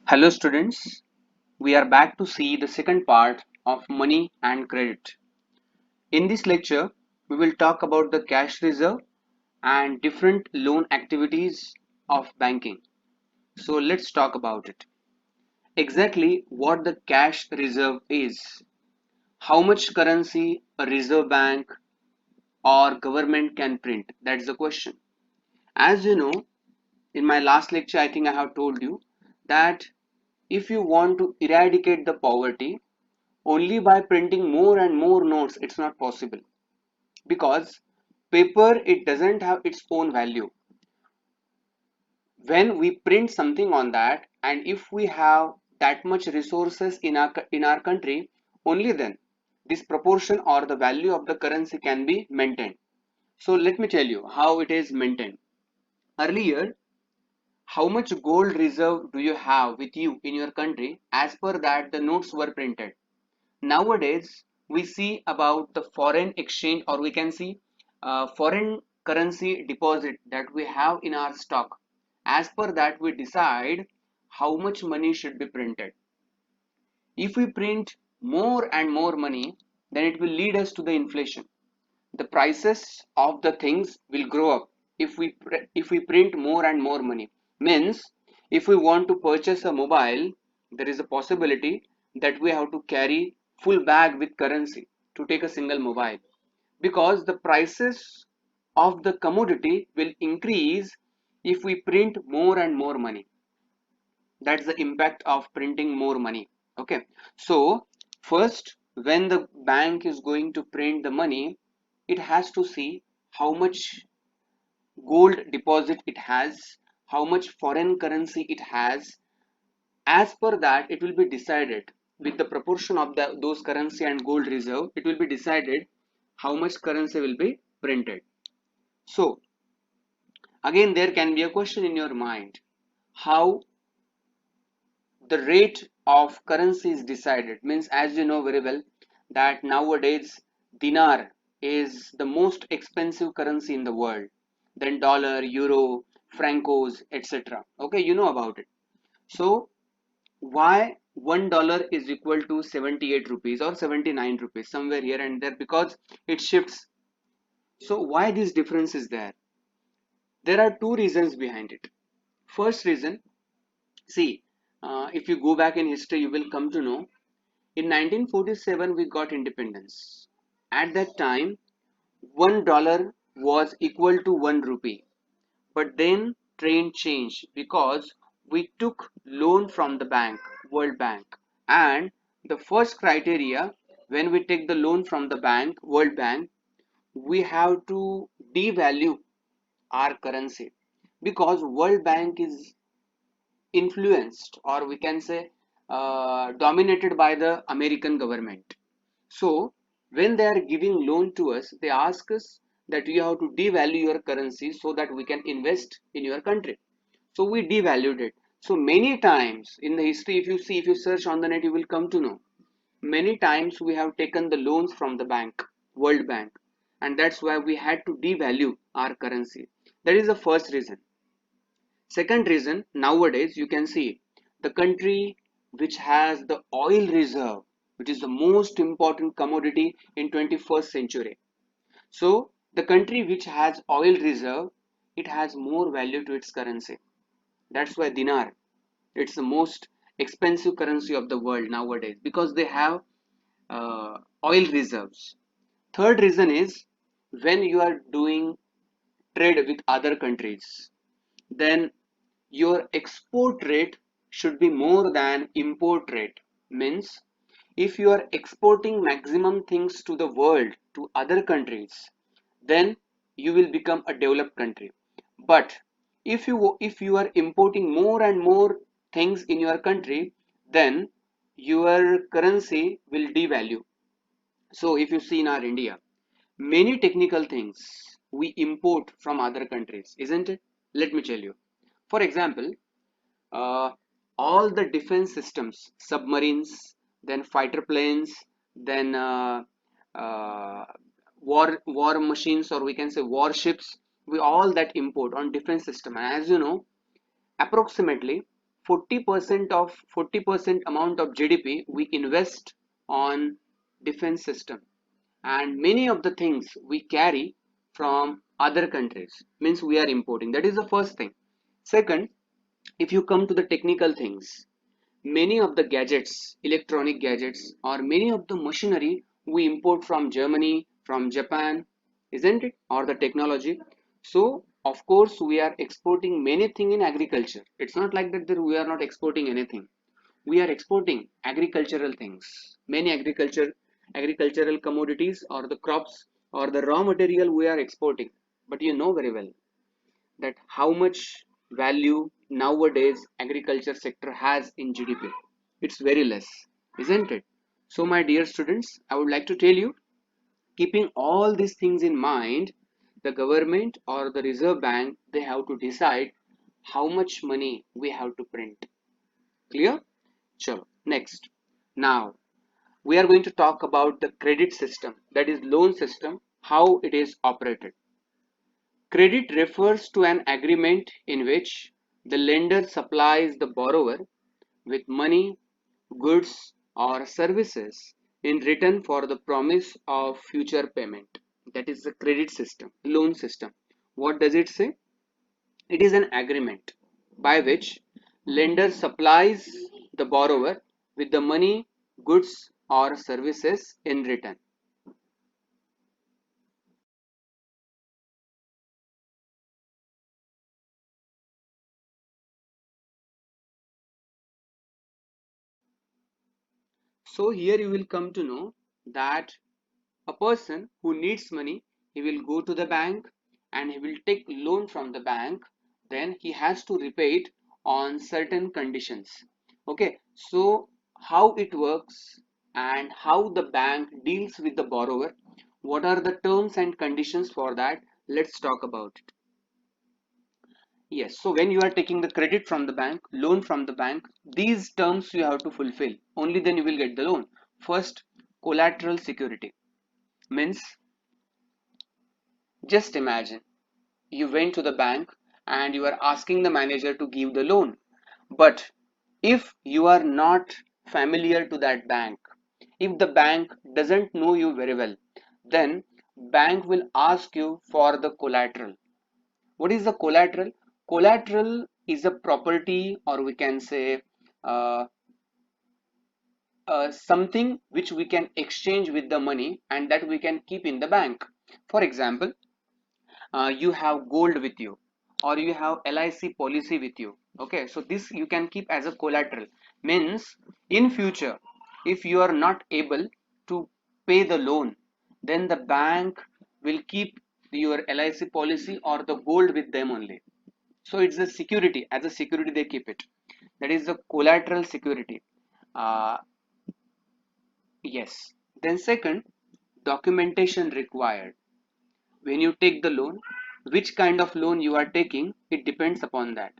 Hello students, we are back to see the second part of money and credit. In this lecture, we will talk about the cash reserve and different loan activities of banking. So let's talk about it. Exactly what the cash reserve is, how much currency a reserve bank or government can print, that's the question. As you know, in my last lecture, I think I have told you that if you want to eradicate the poverty, only by printing more and more notes it's not possible, because paper, it doesn't have its own value. When we print something on that, and if we have that much resources in our country, only then this proportion or the value of the currency can be maintained. So let me tell you how it is maintained. Earlier, how much gold reserve do you have with you in your country, as per that the notes were printed. Nowadays, we see about the foreign exchange, or we can see foreign currency deposit that we have in our stock. As per that, we decide how much money should be printed. If we print more and more money, then it will lead us to the inflation. The prices of the things will grow up if we print more and more money. Means, if we want to purchase a mobile, there is a possibility that we have to carry full bag with currency to take a single mobile, because the prices of the commodity will increase if we print more and more money. That's the impact of printing more money. Okay, so first, when the bank is going to print the money, it has to see how much gold deposit it has, how much foreign currency it has. As per that, it will be decided with the proportion of those currency and gold reserve, it will be decided how much currency will be printed. So again, there can be a question in your mind, how the rate of currency is decided. Means, as you know very well that nowadays dinar is the most expensive currency in the world, then dollar, euro, francos, etc. Okay, you know about it. So why $1 is equal to 78 rupees or 79 rupees, somewhere here and there, because it shifts. So why this difference is there? There are two reasons behind it. First reason, see, if you go back in history, you will come to know in 1947 we got independence. At that time, $1 was equal to 1 rupee. But then trend changed because we took loan from the bank, World Bank. And the first criteria, when we take the loan from the bank, World Bank, we have to devalue our currency, because World Bank is influenced, or we can say dominated by the American government. So when they are giving loan to us, they ask us that you have to devalue your currency so that we can invest in your country. So we devalued it. So many times in the history, if you search on the net, you will come to know many times we have taken the loans from the bank, World Bank, and that's why we had to devalue our currency. That is the first reason. Second reason, nowadays you can see the country which has the oil reserve, which is the most important commodity in 21st century. So the country which has oil reserve, it has more value to its currency. That's why dinar, it's the most expensive currency of the world nowadays, because they have oil reserves. Third reason is, when you are doing trade with other countries, then your export rate should be more than import rate. Means, if you are exporting maximum things to the world, to other countries, then you will become a developed country. But if you are importing more and more things in your country, then your currency will devalue. So if you see in our India, many technical things we import from other countries, isn't it? Let me tell you. For example, uh, all the defense systems, submarines, then fighter planes, then uh, war machines, or we can say warships, we all that import on defense system. And as you know, approximately 40% amount of GDP we invest on defense system, and many of the things we carry from other countries, means we are importing. That is the first thing. Second, if you come to the technical things, many of the gadgets, electronic gadgets, or many of the machinery we import from Germany, from Japan, isn't it? Or the technology. So, of course, we are exporting many things in agriculture. It's not like that we are not exporting anything. We are exporting agricultural things, many agricultural commodities or the crops or the raw material we are exporting. But you know very well that how much value nowadays agriculture sector has in GDP. It's very less, isn't it? So my dear students, I would like to tell you, keeping all these things in mind, the government or the Reserve Bank, they have to decide how much money we have to print. Clear? Sure. Next. Now we are going to talk about the credit system, that is loan system, how it is operated. Credit refers to an agreement in which the lender supplies the borrower with money, goods, or services in return for the promise of future payment. That is the credit system, loan system. What does it say? It is an agreement by which lender supplies the borrower with the money, goods, or services in return. So here you will come to know that a person who needs money, he will go to the bank and he will take loan from the bank. Then he has to repay it on certain conditions. Okay, so how it works and how the bank deals with the borrower, what are the terms and conditions for that? Let's talk about it. Yes, so when you are taking the credit from the bank, loan from the bank, these terms you have to fulfill. Only then you will get the loan. First, collateral security means, just imagine you went to the bank and you are asking the manager to give the loan. But if you are not familiar to that bank, if the bank doesn't know you very well, then bank will ask you for the collateral. What is the collateral? Collateral is a property, or we can say uh, something which we can exchange with the money and that we can keep in the bank. For example, you have gold with you or you have LIC policy with you. Okay, so this you can keep as a collateral. Means in future, if you are not able to pay the loan, then the bank will keep your LIC policy or the gold with them only. So it's a security, as a security they keep it. That is the collateral security. uh, yes. Then second, documentation required. When you take the loan, which kind of loan you are taking, it depends upon that.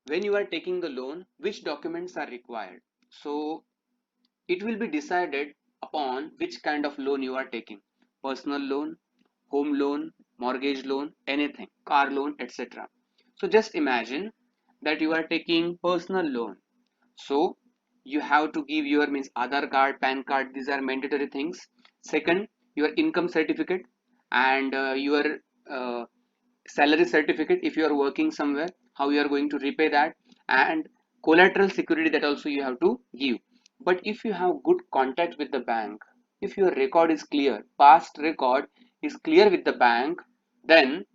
When you are taking the loan, which documents are required? So it will be decided upon which kind of loan you are taking: personal loan, home loan, mortgage loan, anything, car loan, etc. So just imagine that you are taking personal loan. So you have to give your, means, Aadhaar card, PAN card, these are mandatory things. Second, your income certificate and your uh, salary certificate if you are working somewhere, how you are going to repay that, and collateral security, that also you have to give. But if you have good contact with the bank, if your record is clear, past record is clear with the bank, then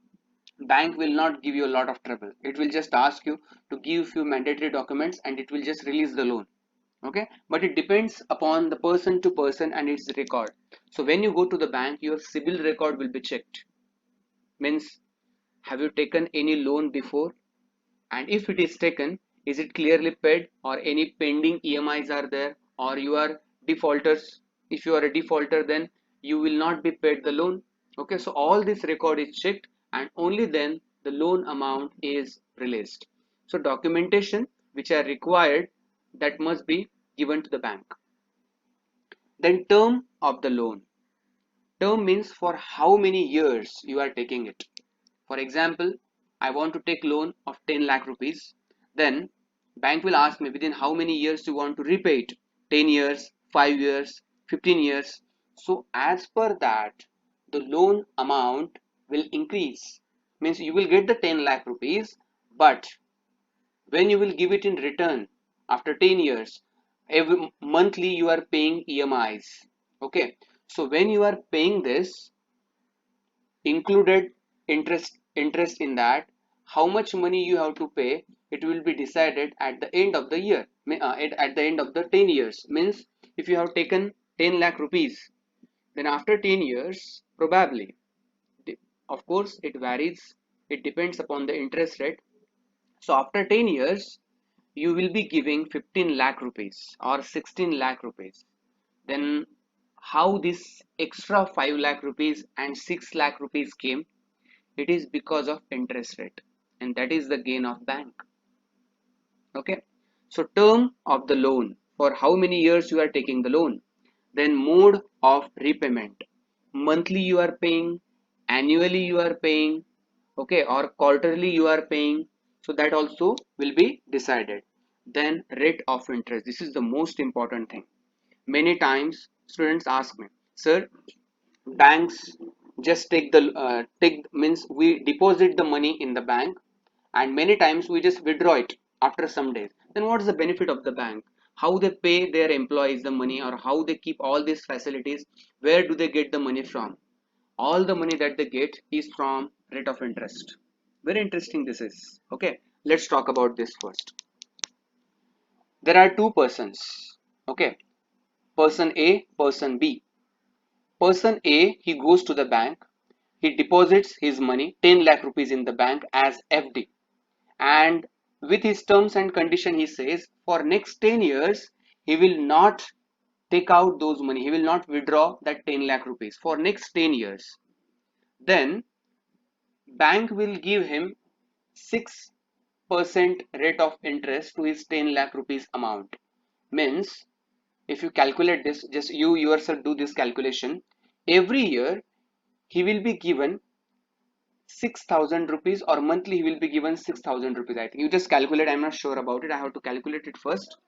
bank will not give you a lot of trouble. It will just ask you to give few mandatory documents and it will just release the loan. Okay, but it depends upon the person to person and its record. So when you go to the bank, your CIBIL record will be checked. Means, have you taken any loan before? And if it is taken, is it clearly paid or any pending EMIs are there, or you are defaulters? If you are a defaulter, then you will not be paid the loan. Okay, so all this record is checked and only then the loan amount is released. So documentation which are required, that must be given to the bank. Then term of the loan. Term means for how many years you are taking it. For example, I want to take loan of 10 lakh rupees. Then bank will ask me within how many years you want to repay it. 10 years, 5 years, 15 years. So as per that, the loan amount will increase. Means you will get the 10 lakh rupees, but when you will give it in return after 10 years, every monthly you are paying EMIs. Okay. So when you are paying this, included interest in that, how much money you have to pay, it will be decided at the end of the year, at the end of the 10 years. Means if you have taken 10 lakh rupees, then after 10 years probably, of course it varies, it depends upon the interest rate. So after 10 years you will be giving 15 lakh rupees or 16 lakh rupees. Then how this extra 5 lakh rupees and 6 lakh rupees came? It is because of interest rate, and that is the gain of bank. Okay, so term of the loan, for how many years you are taking the loan. Then mode of repayment, monthly you are paying, annually you are paying, okay, or quarterly you are paying. So that also will be decided. Then rate of interest, this is the most important thing. Many times students ask me, sir, banks just take means we deposit the money in the bank, and many times we just withdraw it after some days. Then what is the benefit of the bank? How they pay their employees the money, or how they keep all these facilities? Where do they get the money from? All the money that they get is from rate of interest. Very interesting this is. Okay, let's talk about this first. There are two persons. Okay, person A, person B. Person A, he goes to the bank, he deposits his money 10 lakh rupees in the bank as FD, and with his terms and condition he says for next 10 years he will not take out those money, he will not withdraw that 10 lakh rupees for next 10 years. Then bank will give him 6% rate of interest to his 10 lakh rupees amount. Means if you calculate this, just you yourself do this calculation, every year he will be given 6,000 rupees, or monthly he will be given 6,000 rupees. I think you just calculate, I'm not sure about it, I have to calculate it first.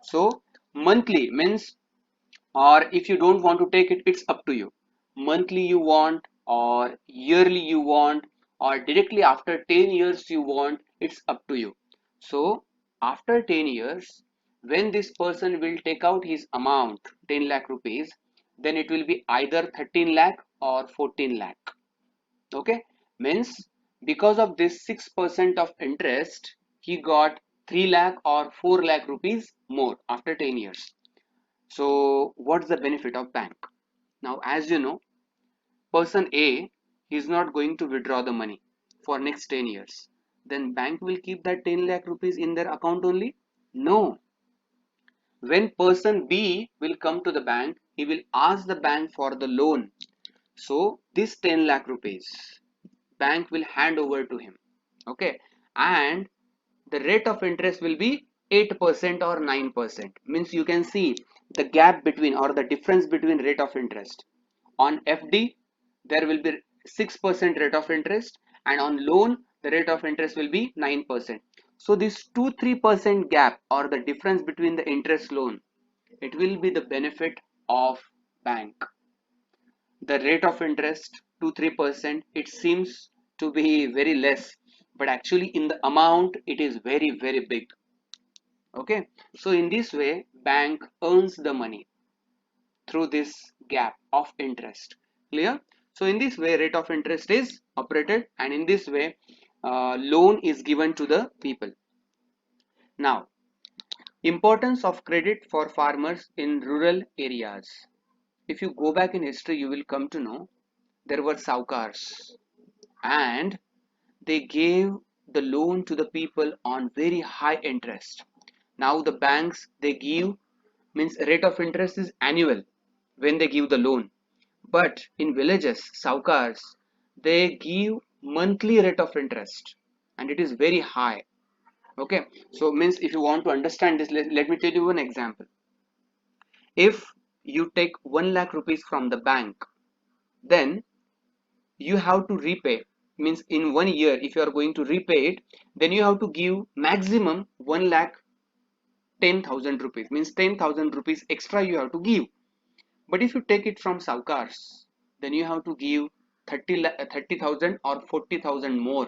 So monthly means, or if you don't want to take it, it's up to you. Monthly you want, or yearly you want, or directly after 10 years you want, it's up to you. So after 10 years, when this person will take out his amount 10 lakh rupees, then it will be either 13 lakh or 14 lakh. Okay, means because of this 6% of interest, he got 3 lakh or 4 lakh rupees more after 10 years. So what's the benefit of bank? Now as you know, person A is not going to withdraw the money for next 10 years. Then bank will keep that 10 lakh rupees in their account only? No. When person B will come to the bank, he will ask the bank for the loan. So this 10 lakh rupees bank will hand over to him. Okay, and the rate of interest will be 8% or 9%. Means you can see the gap between, or the difference between rate of interest. On FD there will be 6% rate of interest, and on loan the rate of interest will be 9%. So this 2-3% gap, or the difference between the interest loan, it will be the benefit of bank. The rate of interest 2-3%, it seems to be very less, but actually in the amount it is very very big. Okay, so in this way bank earns the money through this gap of interest. Clear? So in this way rate of interest is operated, and in this way loan is given to the people. Now, importance of credit for farmers in rural areas. If you go back in history, you will come to know there were saukars, and they gave the loan to the people on very high interest. Now the banks, they give, means rate of interest is annual when they give the loan, but in villages saukars, they give monthly rate of interest, and it is very high. Okay, so means if you want to understand this, let me tell you one example. If you take 1 lakh rupees from the bank, then you have to repay, means in 1 year if you are going to repay it, then you have to give maximum 1 lakh 10,000 rupees, means 10,000 rupees extra you have to give. But if you take it from Saukars, then you have to give 30,000 or 40,000 more.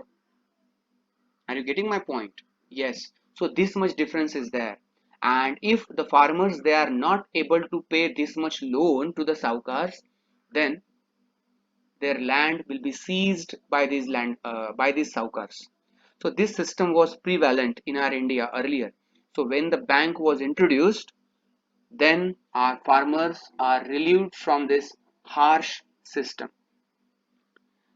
Are you getting my point? Yes. So this much difference is there. And if the farmers, they are not able to pay this much loan to the Saukars, then their land will be seized by these Saukars. So this system was prevalent in our India earlier. So when the bank was introduced, then our farmers are relieved from this harsh system.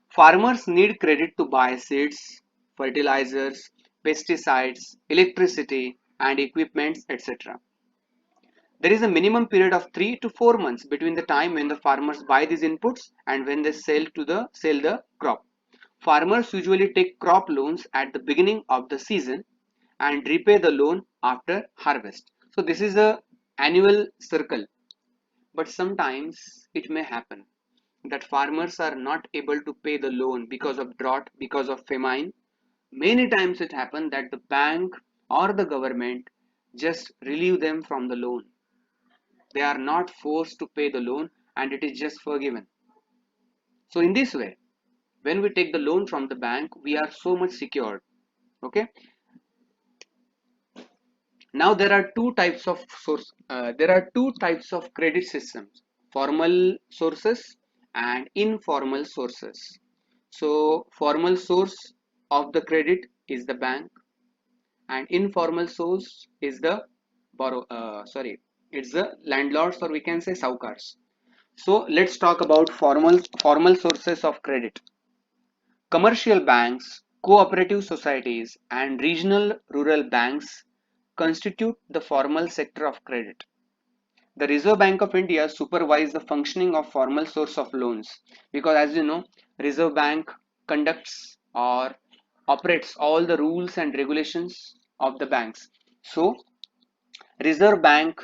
Farmers need credit to buy seeds, fertilizers, pesticides, electricity, and equipments, etc. There is a minimum period of 3 to 4 months between the time when the farmers buy these inputs and when they sell the crop. Farmers usually take crop loans at the beginning of the season and repay the loan after harvest. So this is a annual circle, but sometimes it may happen that farmers are not able to pay the loan because of drought, because of famine. Many times it happens that the bank or the government just relieve them from the loan. They are not forced to pay the loan and it is just forgiven. So in this way, when we take the loan from the bank, we are so much secured. Okay. Now there are two types of credit systems: formal sources and informal sources. So formal source of the credit is the bank, and informal source is the it's the landlords, or we can say saukars. So let's talk about formal sources of credit. Commercial banks, cooperative societies, and regional rural banks constitute the formal sector of credit. The Reserve Bank of India supervises the functioning of formal source of loans, because as you know, Reserve Bank conducts or operates all the rules and regulations of the banks. So Reserve Bank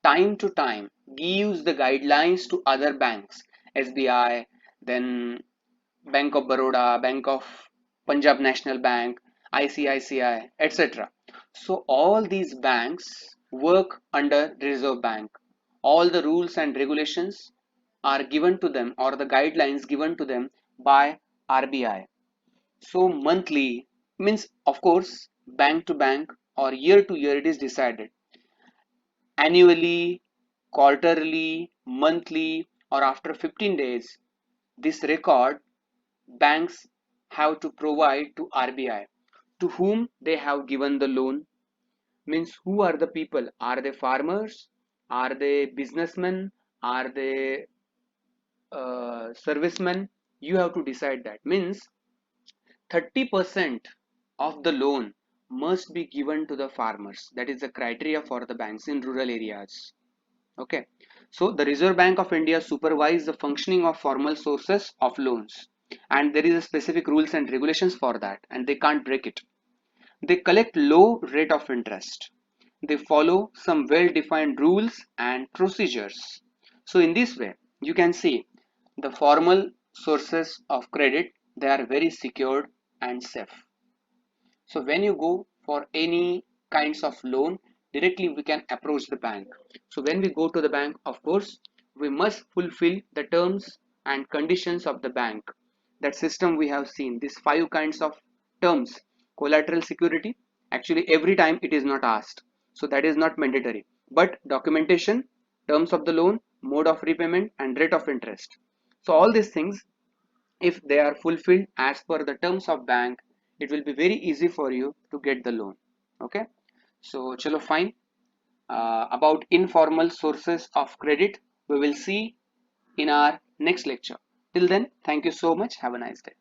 time to time gives the guidelines to other banks, SBI, then Bank of Baroda, Bank of Punjab National Bank, ICICI, etc. So all these banks work under Reserve Bank. All the rules and regulations are given to them, or the guidelines given to them by RBI. So monthly means, of course, bank to bank or year to year it is decided. Annually, quarterly, monthly, or after 15 days, this record banks have to provide to RBI to whom they have given the loan. Means who are the people? Are they farmers? Are they businessmen? Are they servicemen? You have to decide that. Means 30% of the loan must be given to the farmers. That is the criteria for the banks in rural areas. Okay. So the Reserve Bank of India supervises the functioning of formal sources of loans, and there is a specific rules and regulations for that, and they can't break it. They collect low rate of interest. They follow some well-defined rules and procedures. So in this way, you can see the formal sources of credit, they are very secured and safe. So when you go for any kinds of loan, directly we can approach the bank. So when we go to the bank, of course, we must fulfill the terms and conditions of the bank. That system we have seen, these five kinds of terms: collateral security. Actually, every time it is not asked. So that is not mandatory. But documentation, terms of the loan, mode of repayment, and rate of interest. So all these things, if they are fulfilled as per the terms of bank, it will be very easy for you to get the loan. Okay. So chalo fine. About informal sources of credit we will see in our next lecture. Till then, thank you so much. Have a nice day.